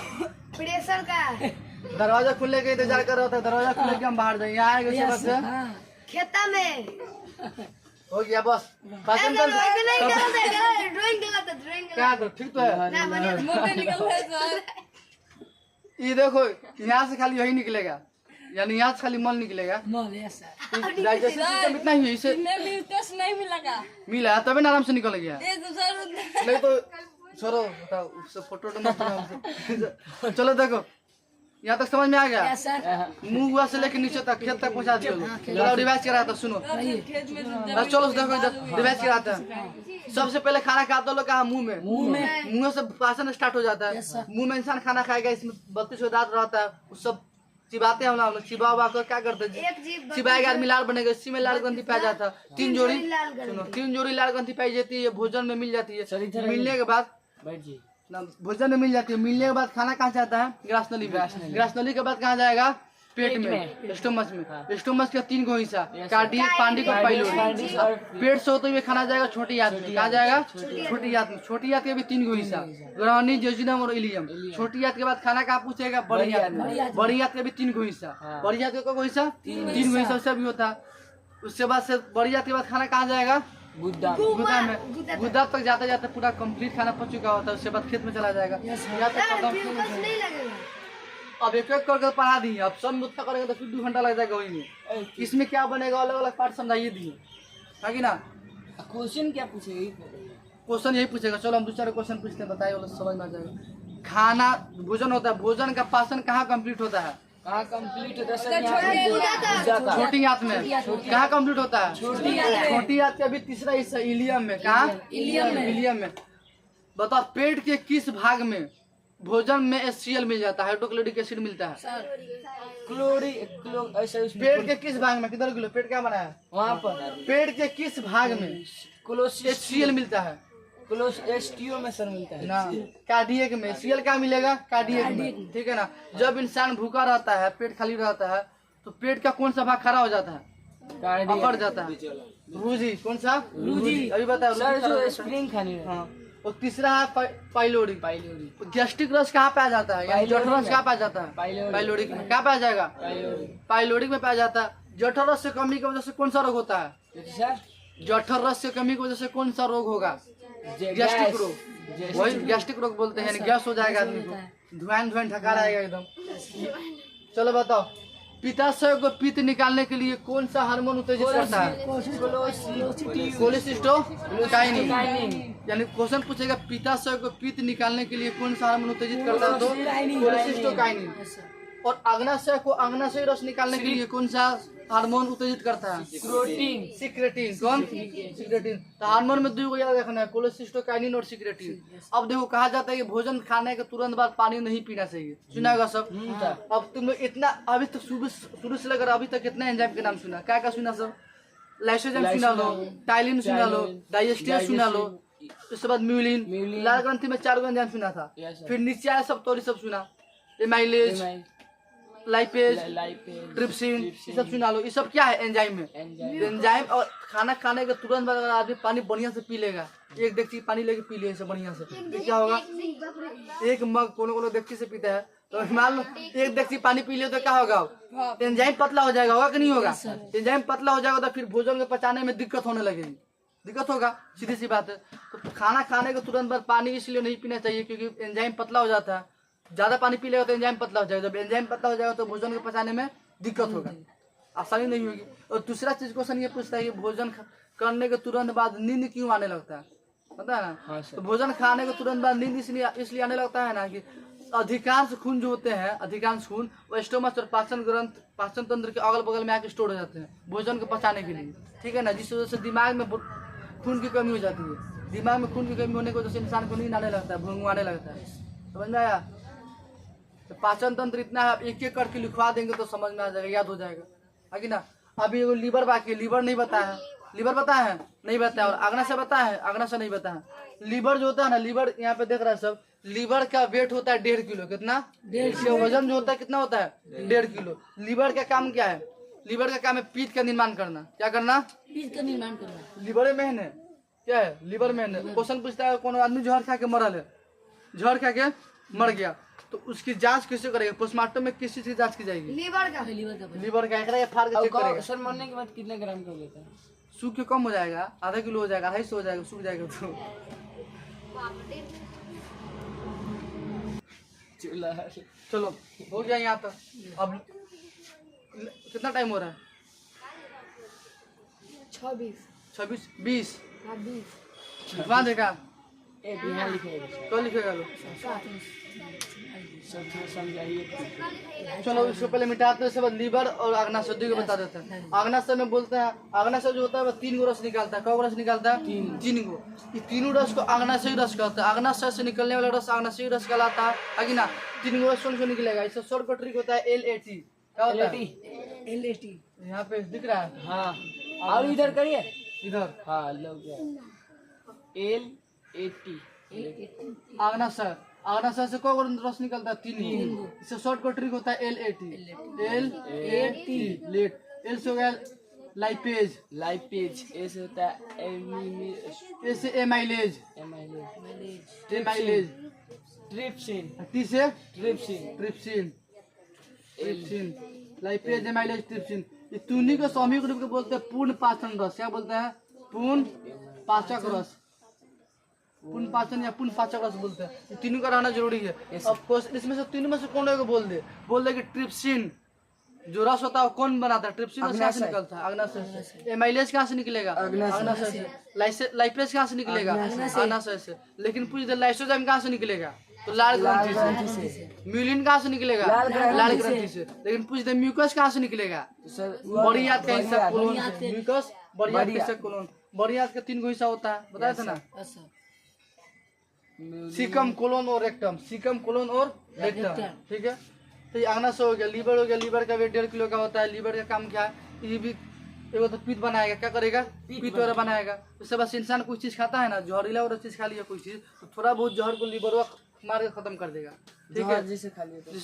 प्रेशर का। दरवाजा खुलने का इंतजार कर रहा होता है। दरवाजा खुलने के हम बाहर जाए, यहाँ आएगा उसके बाद से खेता में हो गया बस। पाचन तंत्र क्या करो, ठीक तो है। ये देखो यहाँ से खाली यही निकलेगा, यानी यहाँ से खाली मल निकलेगा। डाइजेशन सिस्टम इतना ही है, इसे नहीं मिलेगा, मिला तभी ना आराम से निकल गया। नहीं तो छोड़ो, बताओ उससे फोटो तो चलो देखो यहाँ तक समझ में आ गया। मुंह हुआ से लेकर नीचे तक खेत तक पहुँचा दियो। चलो रिवाइज करा था, सुनो चलो देखो इधर रिवाइज कराते हैं। सबसे पहले खाना खाता लोग कहा मुंह में, मुंह से पाचन स्टार्ट हो जाता है। मुंह में इंसान खाना खाएगा, इसमें 32 दांत रहता है, उस सब चिबाते हैं हम लोग। चिबा उबा कर क्या करते हैं, चिबाएगा आदमी लाल बनेगा, इसी में लाल ग्रंथि पाया जाता है। 3 जोड़ी सुनो, 3 जोड़ी लाल ग्रंथि पाई जाती है, भोजन में मिल जाती है। मिलने के बाद भोजन में मिल जाती है, मिलने के बाद खाना कहाँ जाता है? ग्रासनली में। ग्रासनली के बाद कहाँ जाएगा? पेट में, स्टोमच में। स्टोमच के 3 गो हिस्सा, कार्डियक, पांडिक और पाइलोरी। पेट से होते हुए खाना जाएगा छोटी आंत में। कहाँ जाएगा? छोटी आंत में। छोटी आंत के भी 3 गो हिस्सा, ग्रहणी, जेजुनम और इलियम। छोटी आंत के बाद खाना कहाँ पूछेगा? बड़ी आंत में। बड़ी आंत के भी 3 गो हिस्सा, बड़ी आंत का हिस्सा 3 गो हिस्सा उससे भी होता है। उसके बाद से बड़ी आंत के बाद खाना कहाँ जाएगा? गुद्दा में। गुद्दा तक जाते जाते पूरा कंप्लीट खाना पच चुका होता है। उसके बाद खेत में चला जाएगा। अब एक एक करके पढ़ा दिए, अब सब मुद्दा करेंगे तो फिर 2 घंटा लग जाएगा वही में। इसमें क्या बनेगा अलग अलग पार्ट समझाइए दिए, है कि ना। क्वेश्चन क्या पूछेगा? क्वेश्चन यही पूछेगा। चलो हम 2-4 क्वेश्चन पूछते हैं, बताइए वाला समझ में आ जाएगा। खाना भोजन होता है, भोजन का पाचन कहाँ कंप्लीट होता है? कहाँ कंप्लीट होता है? छोटी आंत में। कहाँ कंप्लीट होता है? छोटी आंत का भी तीसरा हिस्सा इलियम में। कहाँ? इलियम में। बताओ पेट के किस भाग में भोजन में HCl मिल जाता है, हाइड्रोक्लोरिक एसिड मिलता है? पेट के किस भाग में? किधर किलो पेट क्या बना है? वहाँ पर पेट के किस भाग में HCl मिलता है? एस्टियो में सर मिलता है ना, कार्डियक में। HCl क्या मिलेगा? कार्डियक में, ठीक है ना। जब इंसान भूखा रहता है, पेट खाली रहता है, तो पेट का कौन सा भाग खड़ा हो जाता है? अकड़ जाता है। रूजी, कौन सा? रूजी। अभी बताओ सर, जो स्प्रिंग खानी है। हाँ, और तीसरा है पाइलोरी। पाइलोरी। गैस्ट्रिक रस कहाँ पे आ जाता है, यानी जठर रस कहाँ पे आ जाता है, पाइलोरिक में। कहाँ पे आ जाएगा, पाइलोरिक में आ जाता है। जठर रस से कमी की वजह से कौन सा रोग होता है, जठर रस से कमी की वजह से कौन सा रोग होगा, गैस्ट्रिक रोग। वही गैस्ट्रिक रोग बोलते हैं, यानी गैस हो जाएगा आदमी को, धुआं ढका रहेगा एकदम। चलो बताओ, पित्ताशय को पित्त निकालने के लिए कौन सा हार्मोन उत्तेजित करता है, कोलेसिस्टोकाइनिन। यानी क्वेश्चन पूछेगा पित्ताशय को पित्त निकालने के लिए कौन सा हार्मोन उत्तेजित करता है, तो कोलेसिस्टोकाइनिन। और अग्नाशय को अग्नाशय रस निकालने के लिए कौन सा हार्मोन उत्तेजित करता है, सिक्रेटिन। कौन, सिक्रेटिन। तो हार्मोन में 2 को याद रखना है, कोलेसिस्टोकाइनिन और सिक्रेटिन। अब देखो कहा जाता है कि भोजन खाने के तुरंत बाद पानी नहीं पीना चाहिए, सुना होगा सब। अब तुम लोग इतना अभी तक शुरू से लेकर अभी तक कितना एंजाइम के नाम सुना, क्या सुना सब, लाइसोजाइम सुना लो, टाइलिन सुना लो, डाइजेस्टिव सुना लो, उसके बाद म्यूलिन, लाल ग्रंथि में 4 एंजाइम सुना था। फिर नीचे आया सब तोरी सब सुना, एमाइलेज, लाइपेज, ट्रिप्सिन, ये सब सुना लो। ये सब क्या है, एंजाइम में, एंजाइम। और खाना खाने के तुरंत बाद अगर आदमी पानी बढ़िया से पी लेगा, 1 डेगची पानी लेके पी ले बढ़िया से, तो क्या होगा, 1 मग कोनो डेगची से पीता है, तो मान लो 1 डेगची पानी पी ले तो क्या होगा, एंजाइम पतला हो जाएगा, होगा कि नहीं होगा। एंजाइम पतला हो जाएगा तो फिर भोजन को पचाने में दिक्कत होने लगेगी, दिक्कत होगा, सीधी सी बात है। तो खाना खाने के तुरंत बाद पानी इसलिए नहीं पीना चाहिए क्योंकि एंजाइम पतला हो जाता है। ज्यादा पानी पी लेगा तो एंजाइम पतला हो जाएगा, जब एंजाइम पतला हो जाएगा तो भोजन को पचाने में दिक्कत होगा, आसानी नहीं होगी। और दूसरा चीज क्वेश्चन ये पूछता है कि भोजन करने के तुरंत बाद नींद क्यों आने लगता है, पता है ना। तो भोजन खाने के तुरंत बाद नींद इसलिए आने लगता है ना कि अधिकांश खून जो होते हैं, अधिकांश खून वो स्टोमच और पाचन तंत्र के अगल बगल में आके स्टोर हो जाते हैं भोजन को पचाने के लिए, ठीक है ना। जिस वजह से दिमाग में खून की कमी हो जाती है, दिमाग में खून की कमी होने की वजह से इंसान को नींद आने लगता है, भूख आने लगता है, समझ में आया। तो पाचन तंत्र इतना है, एक करके लिखवा देंगे तो समझ में आ जाएगा, याद हो जाएगा, है कि ना। अभी वो लीवर बाकी, लीवर नहीं बताया है, लीवर पता है नहीं बताया, और अग्नाशय पता है, अग्नाशय नहीं बताया। लीवर जो होता है ना, लीवर यहाँ पे देख रहा है सब, लीवर का वेट होता है 1.5 किलो, कितना, 1.5 किलो। वजन जो होता है कितना होता है, 1.5 किलो। लीवर का काम क्या है, लीवर का काम है पित्त का निर्माण करना, क्या करना, पित्त का निर्माण करना। लीवर में है क्या है, लीवर में है। क्वेश्चन पूछता है कौन आदमी जहर खा के मरल है, जहर खा के मर गया, तो उसकी जांच कैसे करेगा, पोस्टमार्टम में किस चीज की जांच की जाएगी, लीवर का फाड़ के चेक करेगा। सर मरने के बाद कितने ग्राम कर लेता है, सूख के कम हो जाएगा, आधा किलो हो जाएगा, 250 हो जाएगा, सूख जाएगा तो। चलो हो गया यहाँ तक। अब कितना टाइम हो रहा है, 26 20 लिखवा देगा, तो लिखेगा लो। चलो इसको पहले मिटाते हैं, बाद लीवर और अग्नाशय को बता देते हैं। अग्नाशय में बोलते हैं, अग्नाशय जो होता है वो 3 गो रस निकालता है, कौ रस निकालता है, 3 गो। ये तीनों रस को अग्नाशय रस कहते हैं। अग्नाशय से निकलने वाला रस अग्नाशय रस कहलाता है कि ना। 3 गो रस कौन निकलेगा, इससे शॉर्ट ट्रिक होता है LAT। क्या होता है, LAT, यहाँ पे दिख रहा है, हाँ। और इधर करिए, इधर, हाँ लोग LAT। अग्नाशय, अग्नाशय से कौ रस निकलता है, 3 गो। इससे शॉर्ट ट्रिक होता है LAT। लेट, एल से हो गया लाइपेज, लाइपेज, ए से होता है ए से एमाइलेज, एमाइलेज, ट्रिप्सिन, टी से trypsin, trypsin, lipase, amylase, trypsin. ये तीनों को सामूहिक रूप के बोलते हैं पूर्ण पाचन रस। क्या बोलते हैं, पूर्ण पाचक रस, पूर्ण पाचन या पूर्ण पाचक रस बोलते हैं। ये तीनों का रहना जरूरी है। अब इसमें से तीनों में से कौन को बोल दे कि ट्रिप्सिन जो रस होता है कौन बनाता है, ट्रिप्सिन कहाँ से निकलता है, अग्नाशय से। एमाइलेज कहाँ से निकलेगा, अग्नाशय से। लाइपेज कहाँ से निकलेगा, अग्नाशय से। लेकिन पूछ दे लाइसोजाइम कहाँ से निकलेगा, तो लाल ग्रंथि से। म्यूलिन कहाँ से निकलेगा, लाल ग्रंथि से। लेकिन पूछ दे म्यूकस कहाँ से निकलेगा, बड़ी आंत का हिस्सा कोलोन से। म्यूकस बड़ी आंत का हिस्सा कोलोन, बड़ी आंत का 3 गो हिस्सा होता है, बताया था ना, सीकम, कोलोन और रेक्टम, सीकम, कोलोन और रेक्टम, ठीक है। तो ये अग्नाशय हो गया। लीवर हो गया, लीवर का वेट 1.5 किलो का होता है। लीवर का काम क्या है, ये भी एगो तो पित्त बनाएगा, क्या करेगा, पित्त वगैरह बनाएगा। उससे बस इंसान कोई चीज खाता है ना, जहरीला और चीज खा लिया कोई चीज, तो थोड़ा बहुत जहर को लीवर मार के खत्म कर देगा, ठीक है। जैसे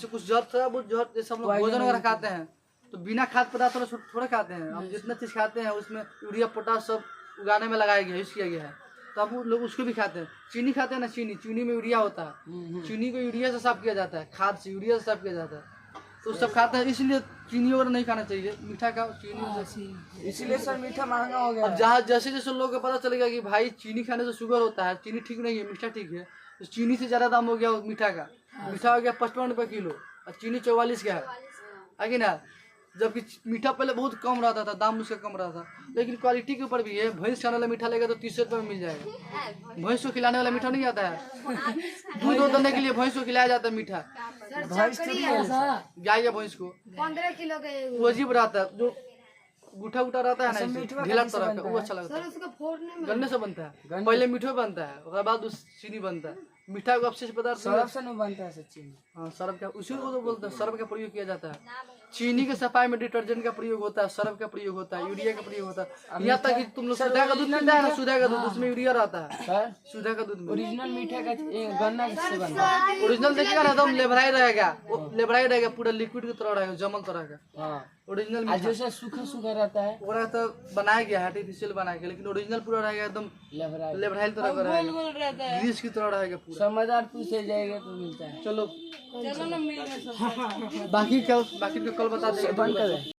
कुछ जहर, थोड़ा बहुत जहर, जैसे हम लोग भोजन वगैरह खाते हैं तो बिना खाद्य पदार्थ थोड़ा खाते हैं। हम जितना चीज खाते हैं उसमें यूरिया पोटाश सब उगाने में लगाया गया, यूज किया गया है। तो अब लोग उसको भी खाते हैं। चीनी खाते हैं ना, चीनी में यूरिया होता है, चीनी को यूरिया से साफ किया जाता है, खाद से यूरिया से साफ किया जाता है, तो सब खाते हैं। इसलिए चीनी वगैरह नहीं खाना चाहिए, मीठा खाओ, चीनी। इसीलिए सर मीठा महंगा हो गया अब जहाँ जैसे जैसे लोगों को पता चलेगा कि भाई चीनी खाने से शुगर होता है, चीनी ठीक नहीं है, मीठा ठीक है, तो चीनी से ज़्यादा दाम हो गया मीठा का। मीठा हो गया 55 रुपये किलो और चीनी 44 का है कि ना। जबकि मीठा पहले बहुत कम रहता था, दाम उसका कम रहता था, लेकिन क्वालिटी के ऊपर भी है। भैंस खाने वाला मीठा लेगा तो 30 रुपये में मिल जाएगा। भैंस को खिलाने वाला मीठा नहीं आता है, दूध देने के लिए भैंस को खिलाया जाता है मीठा, गाय या भैंस को 15 किलो के वो अजीब रहता है, जो गुठा गुठा रहता है ना, ढीला तरह का, वो अच्छा लगता है। उसको फोड़ने में गन्ने से बनता है, पहले मीठो बनता है, उसके बाद उस चीनी बनता है। मीठा को अवशेष पदार्थ सरफ से नहीं बनता है सच्ची। हाँ, सर्फ का, उसी को तो बोलते हैं, सर्फ का प्रयोग किया जाता है। चीनी के सफाई में डिटर्जेंट का प्रयोग होता है, सर्फ का प्रयोग होता है, यूरिया का प्रयोग होता है। यहाँ तक कि तुम लोग सुधा का दूध पीता है ना, सुधा का दूध, उसमें यूरिया रहता है। सर सुधा का दूध में ओरिजिनल मीठे का गन्ना से बनता है। ओरिजिनल देखिएगा ना, एकदम लेबराई रहेगा, वो लेबराई रहेगा, पूरा लिक्विड की तरह रहेगा, जमल तरह का। हाँ, ओरिजिनल आज जैसे सूखा सूखा रहता है पूरा तो बनाया गया है, आर्टिफिशियल बनाया गया, लेकिन ओरिजिनल पूरा रहेगा एकदम लेबराई लेबराई तरह का रहेगा, ग्रीस की तरह रहेगा पूरा। समझदार से जाएगा तो मिलता है। चलो चलो ना मिल बाकी क्या, बाकी तो कल बता देंगे।